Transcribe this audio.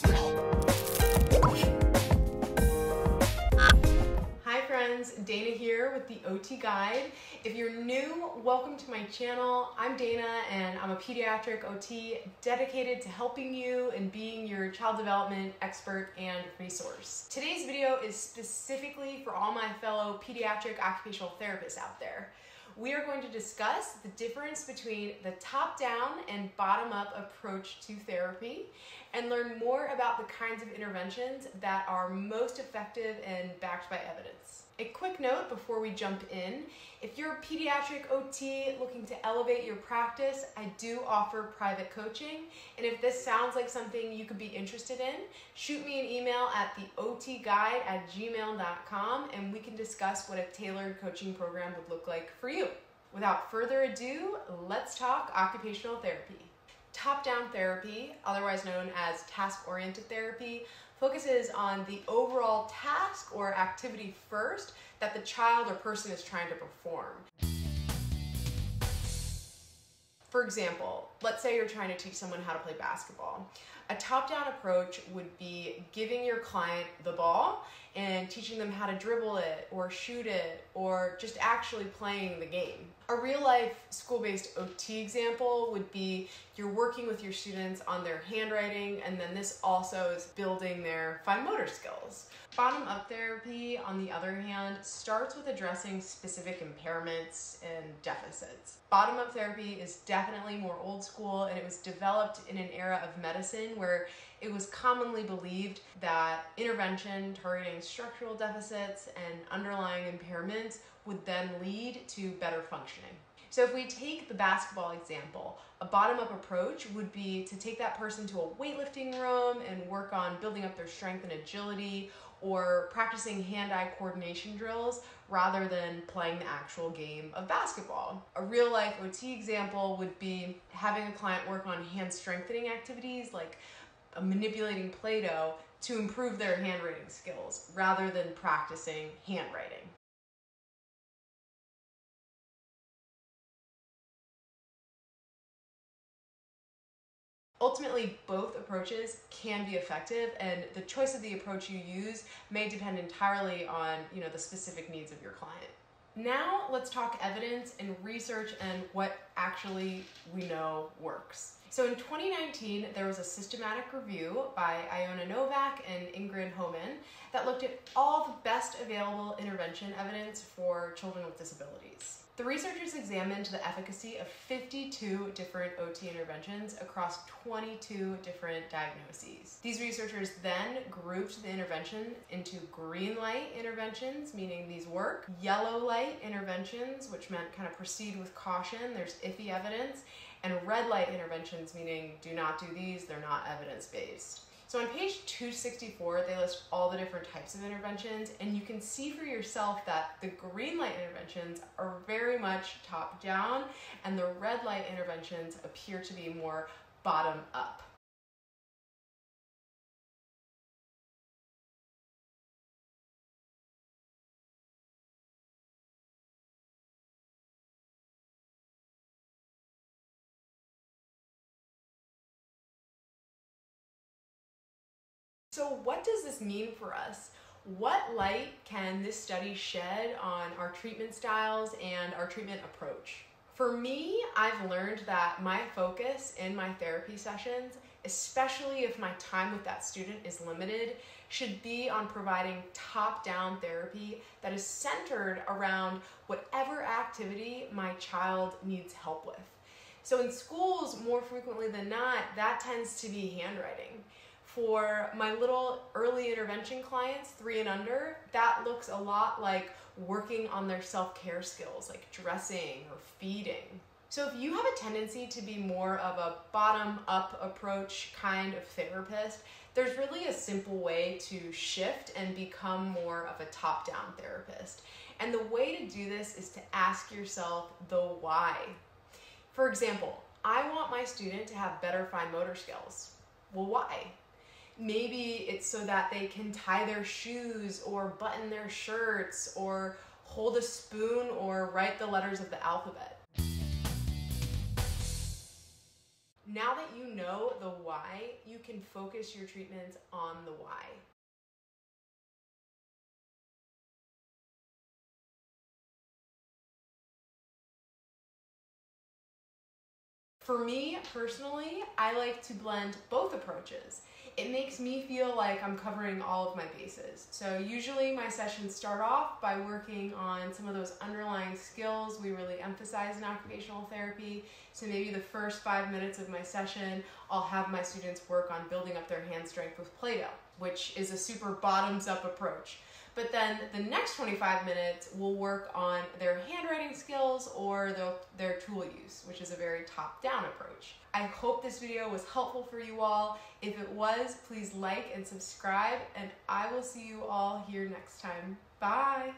Hi friends, Dana here with the OT Guide. If you're new, welcome to my channel. I'm Dana and I'm a pediatric OT dedicated to helping you and being your child development expert and resource. Today's video is specifically for all my fellow pediatric occupational therapists out there. We are going to discuss the difference between the top-down and bottom-up approach to therapy and learn more about the kinds of interventions that are most effective and backed by evidence. A quick note before we jump in, if you're a pediatric OT looking to elevate your practice, I do offer private coaching, and if this sounds like something you could be interested in, shoot me an email at theotguide@gmail.com and we can discuss what a tailored coaching program would look like for you. Without further ado, let's talk occupational therapy. Top-down therapy, otherwise known as task-oriented therapy, focuses on the overall task or activity first that the child or person is trying to perform. For example, let's say you're trying to teach someone how to play basketball. A top-down approach would be giving your client the ball and teaching them how to dribble it or shoot it or just actually playing the game. A real-life school-based OT example would be you're working with your students on their handwriting, and then this also is building their fine motor skills. Bottom-up therapy, on the other hand, starts with addressing specific impairments and deficits. Bottom-up therapy is definitely more old school, and it was developed in an era of medicine where it was commonly believed that intervention targeting structural deficits and underlying impairments would then lead to better functioning. So if we take the basketball example, a bottom-up approach would be to take that person to a weightlifting room and work on building up their strength and agility or practicing hand-eye coordination drills rather than playing the actual game of basketball. A real-life OT example would be having a client work on hand strengthening activities like manipulating Play-Doh to improve their handwriting skills rather than practicing handwriting. Ultimately, both approaches can be effective, and the choice of the approach you use may depend entirely on, the specific needs of your client. Now let's talk evidence and research and what actually we know works. So in 2019, there was a systematic review by Iona Novak and Ingrid Homan that looked at all the best available intervention evidence for children with disabilities. The researchers examined the efficacy of 52 different OT interventions across 22 different diagnoses. These researchers then grouped the intervention into green light interventions, meaning these work, yellow light interventions, which meant kind of proceed with caution, there's iffy evidence, and red light interventions, meaning do not do these, they're not evidence-based. So on page 264, they list all the different types of interventions, and you can see for yourself that the green light interventions are very much top-down, and the red light interventions appear to be more bottom-up. So what does this mean for us? What light can this study shed on our treatment styles and our treatment approach? For me, I've learned that my focus in my therapy sessions, especially if my time with that student is limited, should be on providing top-down therapy that is centered around whatever activity my child needs help with. So in schools, more frequently than not, that tends to be handwriting. For my little early intervention clients, 3 and under, that looks a lot like working on their self-care skills, like dressing or feeding. So if you have a tendency to be more of a bottom-up approach kind of therapist, there's really a simple way to shift and become more of a top-down therapist. And the way to do this is to ask yourself the why. For example, I want my student to have better fine motor skills. Well, why? Maybe it's so that they can tie their shoes or button their shirts or hold a spoon or write the letters of the alphabet. Now that you know the why, you can focus your treatments on the why. For me, personally, I like to blend both approaches. It makes me feel like I'm covering all of my bases. So usually my sessions start off by working on some of those underlying skills we really emphasize in occupational therapy. So maybe the first 5 minutes of my session, I'll have my students work on building up their hand strength with Play-Doh, which is a super bottoms-up approach. But then the next 25 minutes, we'll work on their handwriting skills or their tool use, which is a very top-down approach. I hope this video was helpful for you all. If it was, please like and subscribe, and I will see you all here next time. Bye!